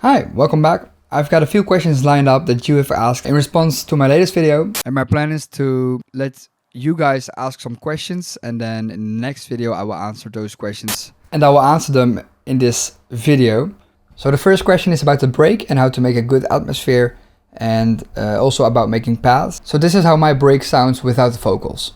Hi, welcome back. I've got a few questions lined up that you have asked in response to my latest video. And my plan is to let you guys ask some questions, and then in the next video I will answer those questions. And I will answer them in this video. So the first question is about the break and how to make a good atmosphere, and also about making paths. So this is how my break sounds without the vocals.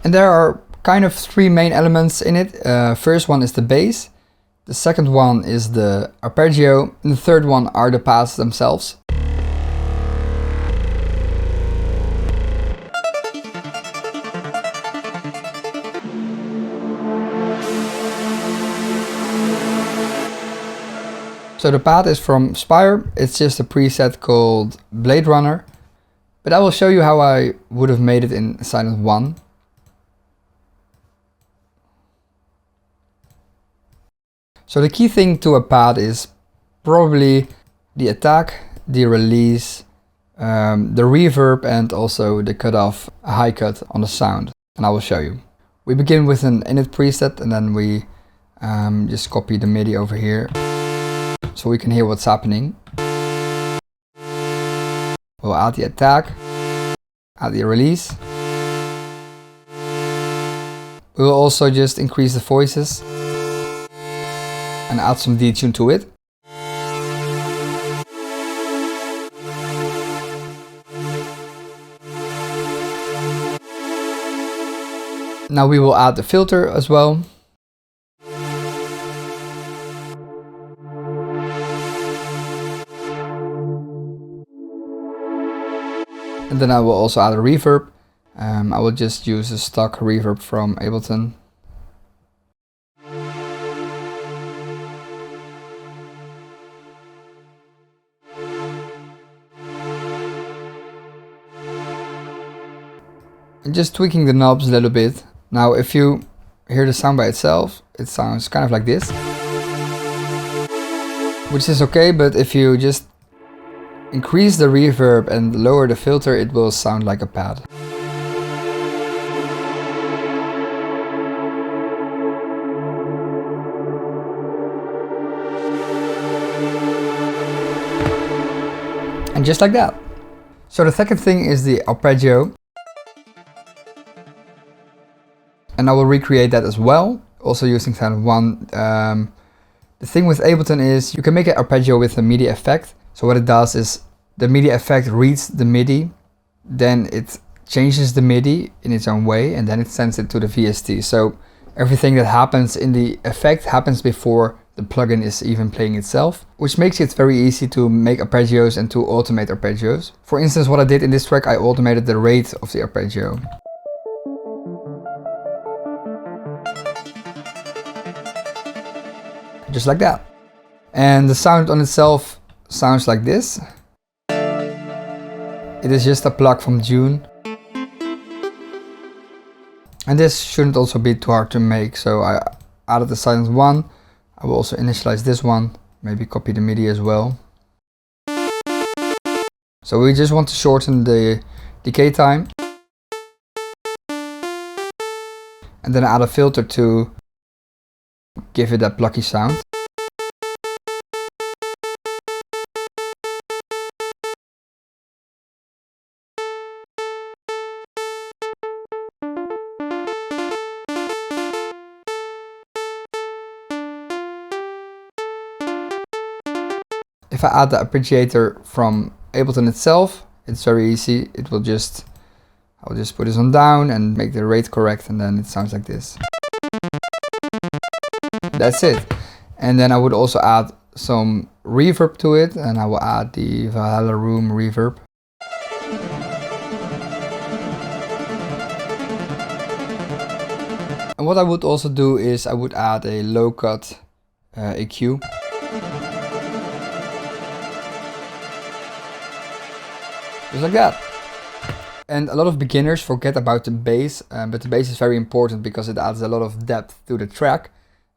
And there are kind of three main elements in it. First one is the bass, the second one is the arpeggio, and the third one are the paths themselves. So the path is from Spire. It's just a preset called Blade Runner, but I will show you how I would have made it in Silent 1. So the key thing to a pad is probably the attack, the release, the reverb, and also the cutoff, a high cut on the sound. And I will show you. We begin with an init preset, and then we just copy the MIDI over here so we can hear what's happening. We'll add the attack, add the release. We will also just increase the voices and add some detune to it. Now we will add the filter as well. And then I will also add a reverb. I will just use a stock reverb from Ableton. And just tweaking the knobs a little bit. Now if you hear the sound by itself, it sounds kind of like this, which is okay, but if you just increase the reverb and lower the filter, it will sound like a pad. And just like that. So the second thing is the arpeggio. And I will recreate that as well, also using Sound 1. The thing with Ableton is you can make an arpeggio with a MIDI effect. So what it does is the MIDI effect reads the MIDI, then it changes the MIDI in its own way, and then it sends it to the VST. So everything that happens in the effect happens before the plugin is even playing itself, which makes it very easy to make arpeggios and to automate arpeggios. For instance, what I did in this track, I automated the rate of the arpeggio. Just like that. And the sound on itself sounds like this. It is just a plug from June. And this shouldn't also be too hard to make, so I added the Silent 1. I will also initialize this one, maybe copy the MIDI as well. So we just want to shorten the decay time. And then add a filter to give it that plucky sound. If I add the arpeggiator from Ableton itself, it's very easy. It will just, I'll just put this on down and make the rate correct, and then it sounds like this. That's it. And then I would also add some reverb to it, and I will add the Valhalla Room reverb. And what I would also do is I would add a low cut EQ. Just like that. And a lot of beginners forget about the bass, but the bass is very important because it adds a lot of depth to the track,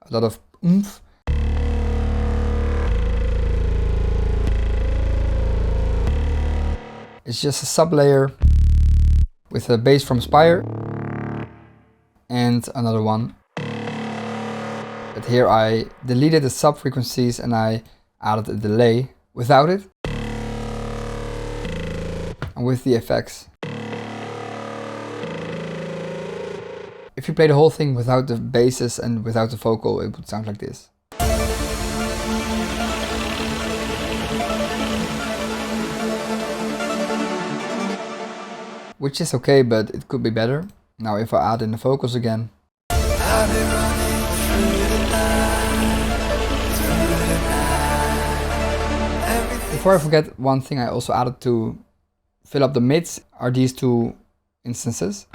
a lot of oomph. It's just a sub layer with a bass from Spire and another one. But here I deleted the sub frequencies and I added a delay without it and with the effects. If you play the whole thing without the basses and without the vocal, it would sound like this. Which is okay, but it could be better. Now if I add in the vocals again. Before I forget, one thing I also added to fill up the mids are these two instances,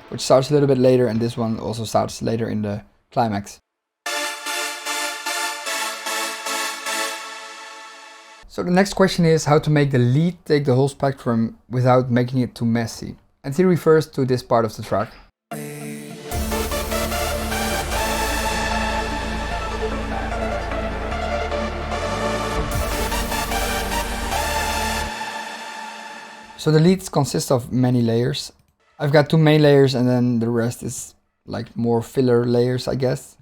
which starts a little bit later, and this one also starts later in the climax. So the next question is how to make the lead take the whole spectrum without making it too messy. And he refers to this part of the track. So the leads consist of many layers. I've got two main layers and then the rest is like more filler layers, I guess.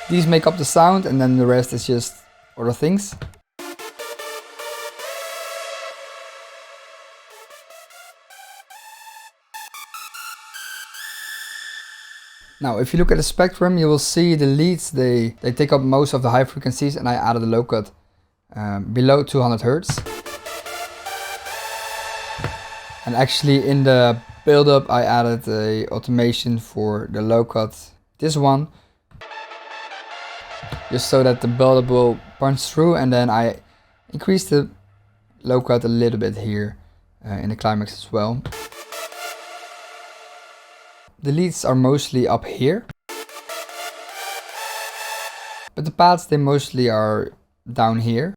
These make up the sound and then the rest is just other things. Now, if you look at the spectrum, you will see the leads, they take up most of the high frequencies, and I added a low cut below 200 Hertz. And actually in the build-up I added a automation for the low cut, this one, just so that the build-up will punch through, and then I increased the low cut a little bit here in the climax as well. The leads are mostly up here, but the pads, they mostly are down here.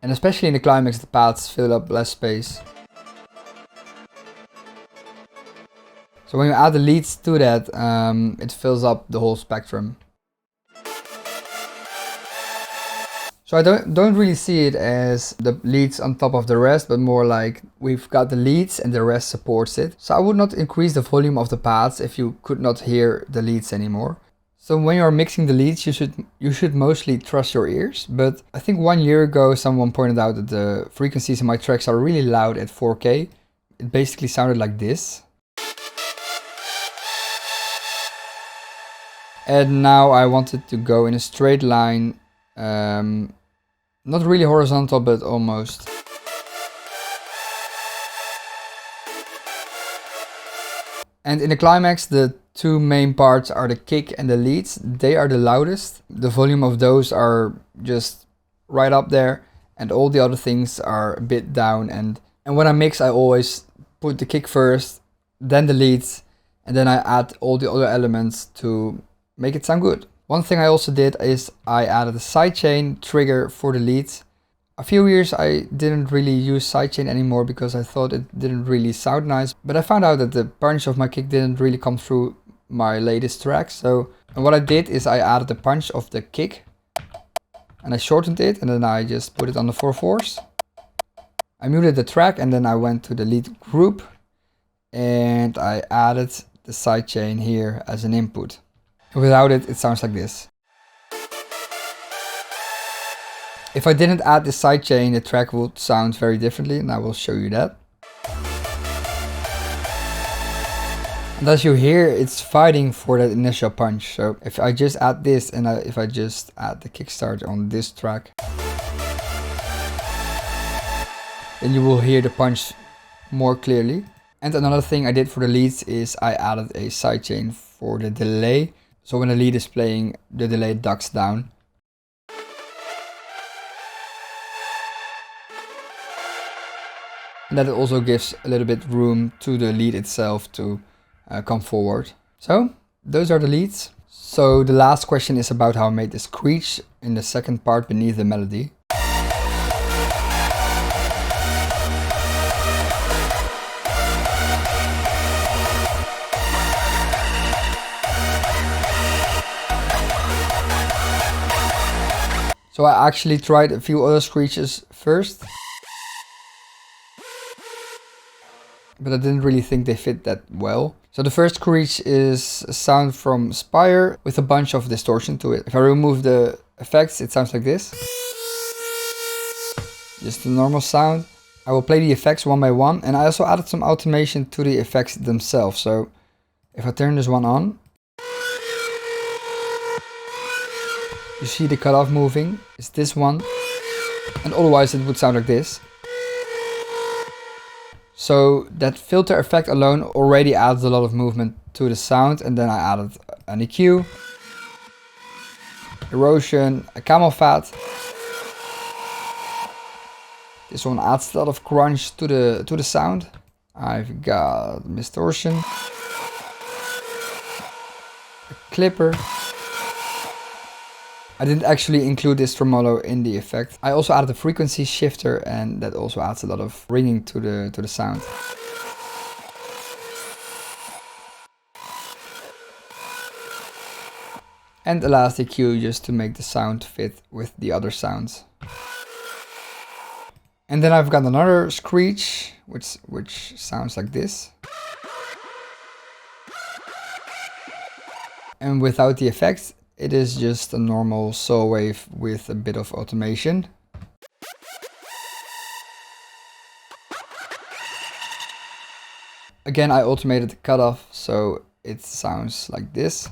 And especially in the climax, the pads fill up less space. So when you add the leads to that, it fills up the whole spectrum. So I don't really see it as the leads on top of the rest, but more like we've got the leads and the rest supports it. So I would not increase the volume of the pads if you could not hear the leads anymore. So when you're mixing the leads, you should mostly trust your ears. But I think 1 year ago someone pointed out that the frequencies in my tracks are really loud at 4K. It basically sounded like this. And now I wanted to go in a straight line. Not really horizontal, but almost. And in the climax, the two main parts are the kick and the leads. They are the loudest. The volume of those are just right up there, and all the other things are a bit down. And when I mix, I always put the kick first, then the leads, and then I add all the other elements to make it sound good. One thing I also did is I added a sidechain trigger for the leads. A few years I didn't really use sidechain anymore because I thought it didn't really sound nice. But I found out that the punch of my kick didn't really come through my latest tracks. So what I did is I added the punch of the kick and I shortened it, and then I just put it on the 4/4. I muted the track and then I went to the lead group and I added the sidechain here as an input. Without it, it sounds like this. If I didn't add the sidechain, the track would sound very differently, and I will show you that. And as you hear, it's fighting for that initial punch. So if I just add this and if I just add the kickstart on this track, then you will hear the punch more clearly. And another thing I did for the leads is I added a sidechain for the delay. So when the lead is playing, the delay ducks down. And that also gives a little bit room to the lead itself to come forward. So those are the leads. So the last question is about how I made the screech in the second part beneath the melody. So I actually tried a few other screeches first, but I didn't really think they fit that well. So the first screech is a sound from Spire with a bunch of distortion to it. If I remove the effects, it sounds like this. Just a normal sound. I will play the effects one by one, and I also added some automation to the effects themselves. So if I turn this one on, you see the cutoff moving. It's this one, and otherwise it would sound like this. So that filter effect alone already adds a lot of movement to the sound, and then I added an EQ, erosion, a camel fat. This one adds a lot of crunch to the sound. I've got distortion, a clipper. I didn't actually include this tremolo in the effect. I also added a frequency shifter, and that also adds a lot of ringing to the sound. And the last EQ just to make the sound fit with the other sounds. And then I've got another screech, which sounds like this. And without the effects, it is just a normal saw wave with a bit of automation. Again, I automated the cutoff, so it sounds like this.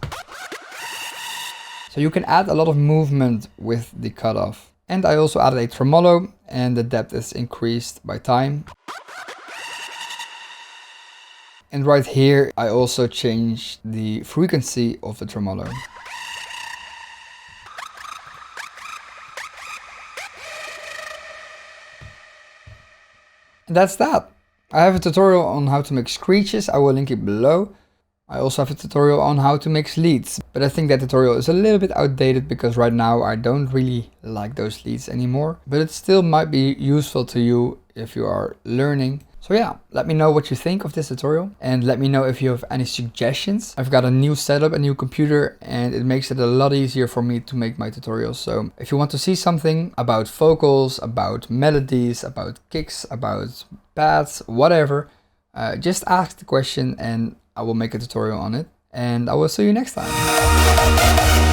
So you can add a lot of movement with the cutoff. And I also added a tremolo, and the depth is increased by time. And right here, I also changed the frequency of the tremolo. And that's that. I have a tutorial on how to make screeches. I will link it below. I also have a tutorial on how to mix leads, but I think that tutorial is a little bit outdated because right now I don't really like those leads anymore, but it still might be useful to you if you are learning. So yeah, let me know what you think of this tutorial, and let me know if you have any suggestions. I've got a new setup, a new computer, and it makes it a lot easier for me to make my tutorials. So if you want to see something about vocals, about melodies, about kicks, about pads, whatever, just ask the question and I will make a tutorial on it. And I will see you next time.